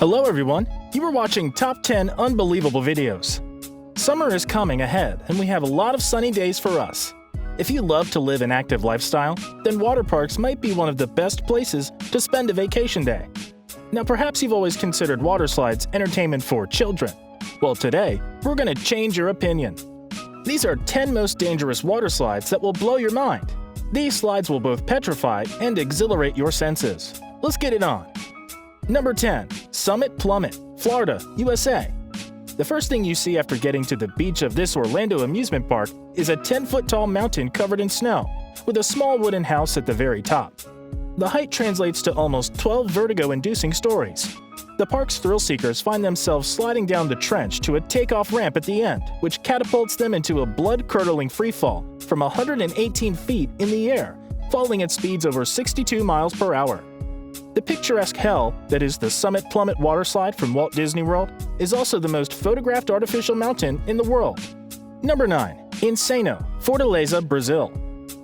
Hello everyone, you are watching Top 10 Unbelievable Videos. Summer is coming ahead and we have a lot of sunny days for us. If you love to live an active lifestyle, then water parks might be one of the best places to spend a vacation day. Now perhaps you've always considered water slides entertainment for children. Well today, we're going to change your opinion. These are 10 most dangerous water slides that will blow your mind. These slides will both petrify and exhilarate your senses. Let's get it on. Number 10. Summit Plummet, Florida, USA. The first thing you see after getting to the beach of this Orlando amusement park is a 10-foot-tall mountain covered in snow, with a small wooden house at the very top. The height translates to almost 12 vertigo-inducing stories. The park's thrill-seekers find themselves sliding down the trench to a takeoff ramp at the end, which catapults them into a blood-curdling freefall from 118 feet in the air, falling at speeds over 62 miles per hour. The picturesque hell that is the Summit Plummet water slide from Walt Disney World is also the most photographed artificial mountain in the world. Number 9. Insano, Fortaleza, Brazil.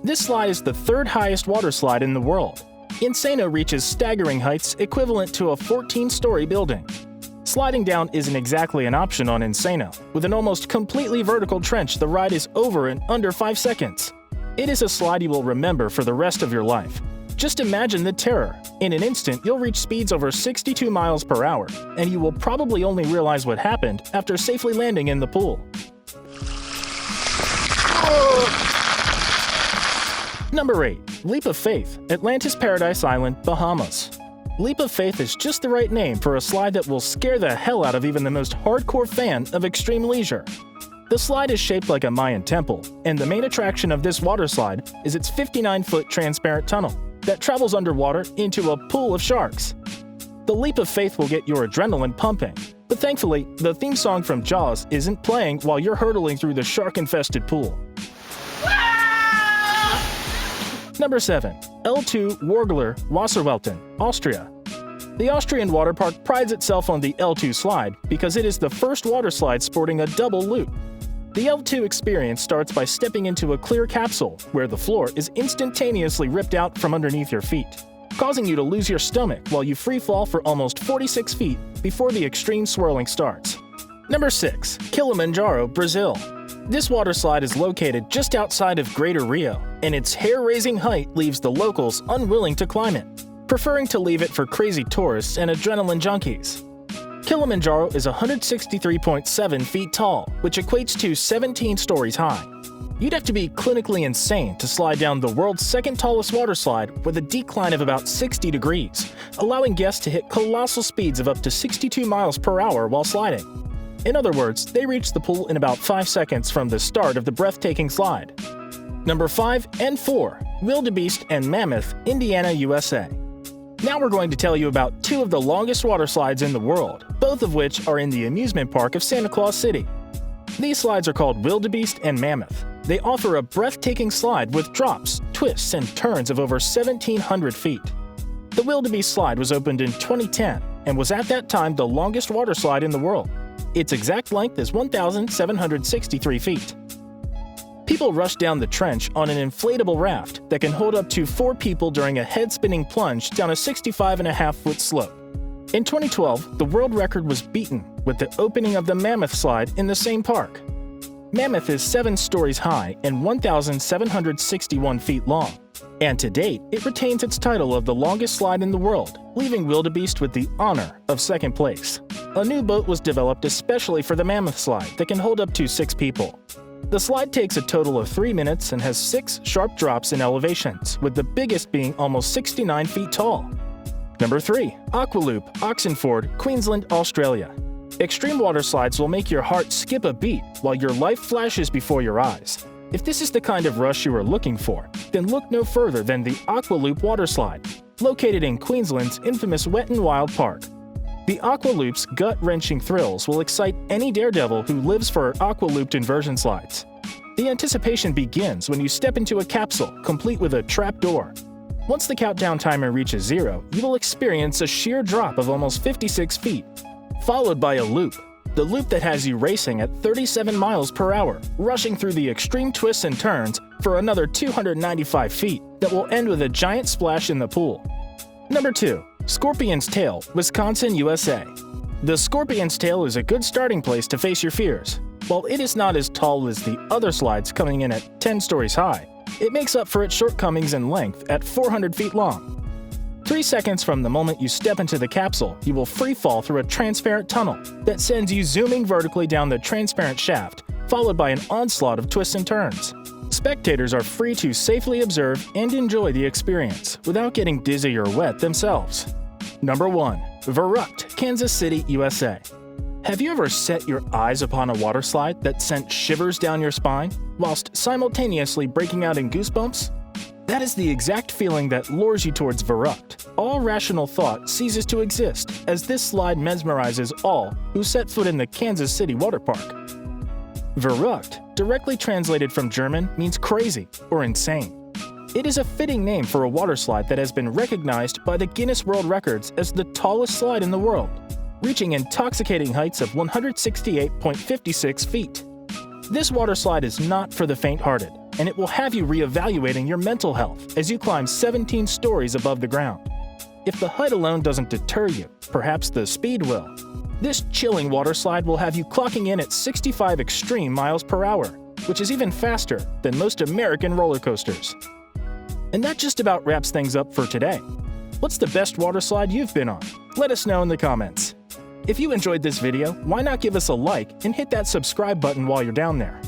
This slide is the third highest water slide in the world. Insano reaches staggering heights equivalent to a 14-story building. Sliding down isn't exactly an option on Insano. With an almost completely vertical trench, the ride is over in under 5 seconds. It is a slide you will remember for the rest of your life. Just imagine the terror. In an instant, you'll reach speeds over 62 miles per hour, and you will probably only realize what happened after safely landing in the pool. Number 8. Leap of Faith, Atlantis Paradise Island, Bahamas. Leap of Faith is just the right name for a slide that will scare the hell out of even the most hardcore fan of extreme leisure. The slide is shaped like a Mayan temple, and the main attraction of this water slide is its 59-foot transparent tunnel that travels underwater into a pool of sharks. The Leap of Faith will get your adrenaline pumping, but thankfully, the theme song from Jaws isn't playing while you're hurtling through the shark-infested pool. Number 7. L2 Wargler, Wasserwelten, Austria. The Austrian water park prides itself on the L2 slide because it is the first water slide sporting a double loop. The L2 experience starts by stepping into a clear capsule where the floor is instantaneously ripped out from underneath your feet, causing you to lose your stomach while you free fall for almost 46 feet before the extreme swirling starts. Number 6. Kilimanjaro, Brazil. This water slide is located just outside of Greater Rio, and its hair-raising height leaves the locals unwilling to climb it, preferring to leave it for crazy tourists and adrenaline junkies. Kilimanjaro is 163.7 feet tall, which equates to 17 stories high. You'd have to be clinically insane to slide down the world's second tallest water slide with a decline of about 60 degrees, allowing guests to hit colossal speeds of up to 62 miles per hour while sliding. In other words, they reach the pool in about 5 seconds from the start of the breathtaking slide. Number 5 and 4. Wildebeest and Mammoth, Indiana, USA. Now we're going to tell you about 2 of the longest water slides in the world, both of which are in the amusement park of Santa Claus City. These slides are called Wildebeest and Mammoth. They offer a breathtaking slide with drops, twists, and turns of over 1,700 feet. The Wildebeest slide was opened in 2010 and was at that time the longest water slide in the world. Its exact length is 1,763 feet. People rush down the trench on an inflatable raft that can hold up to 4 people during a head-spinning plunge down a 65.5-foot slope. In 2012, the world record was beaten with the opening of the Mammoth slide in the same park. Mammoth is 7 stories high and 1,761 feet long, and to date, it retains its title of the longest slide in the world, leaving Wildebeest with the honor of second place. A new boat was developed especially for the Mammoth slide that can hold up to 6 people. The slide takes a total of 3 minutes and has 6 sharp drops in elevations, with the biggest being almost 69 feet tall. Number 3. Aqualoop, Oxenford, Queensland, Australia. Extreme water slides will make your heart skip a beat while your life flashes before your eyes. If this is the kind of rush you are looking for, then look no further than the Aqualoop water slide, located in Queensland's infamous Wet n Wild Park. The Aqualoop's gut-wrenching thrills will excite any daredevil who lives for aqualooped inversion slides. The anticipation begins when you step into a capsule, complete with a trap door. Once the countdown timer reaches 0, you will experience a sheer drop of almost 56 feet, followed by a loop. The loop that has you racing at 37 miles per hour, rushing through the extreme twists and turns for another 295 feet that will end with a giant splash in the pool. Number 2. Scorpion's Tail, Wisconsin, USA. The Scorpion's Tail is a good starting place to face your fears. While it is not as tall as the other slides coming in at 10 stories high, it makes up for its shortcomings in length at 400 feet long. 3 seconds from the moment you step into the capsule, you will free fall through a transparent tunnel that sends you zooming vertically down the transparent shaft, followed by an onslaught of twists and turns. Spectators are free to safely observe and enjoy the experience without getting dizzy or wet themselves. Number 1. Verruckt, Kansas City, USA. Have you ever set your eyes upon a water slide that sent shivers down your spine, whilst simultaneously breaking out in goosebumps? That is the exact feeling that lures you towards Verruckt. All rational thought ceases to exist, as this slide mesmerizes all who set foot in the Kansas City water park. Verruckt, directly translated from German, means crazy or insane. It is a fitting name for a water slide that has been recognized by the Guinness World Records as the tallest slide in the world, reaching intoxicating heights of 168.56 feet. This water slide is not for the faint-hearted, and it will have you reevaluating your mental health as you climb 17 stories above the ground. If the height alone doesn't deter you, perhaps the speed will. This chilling water slide will have you clocking in at 65 extreme miles per hour, which is even faster than most American roller coasters. And that just about wraps things up for today. What's the best water slide you've been on? Let us know in the comments. If you enjoyed this video, why not give us a like and hit that subscribe button while you're down there?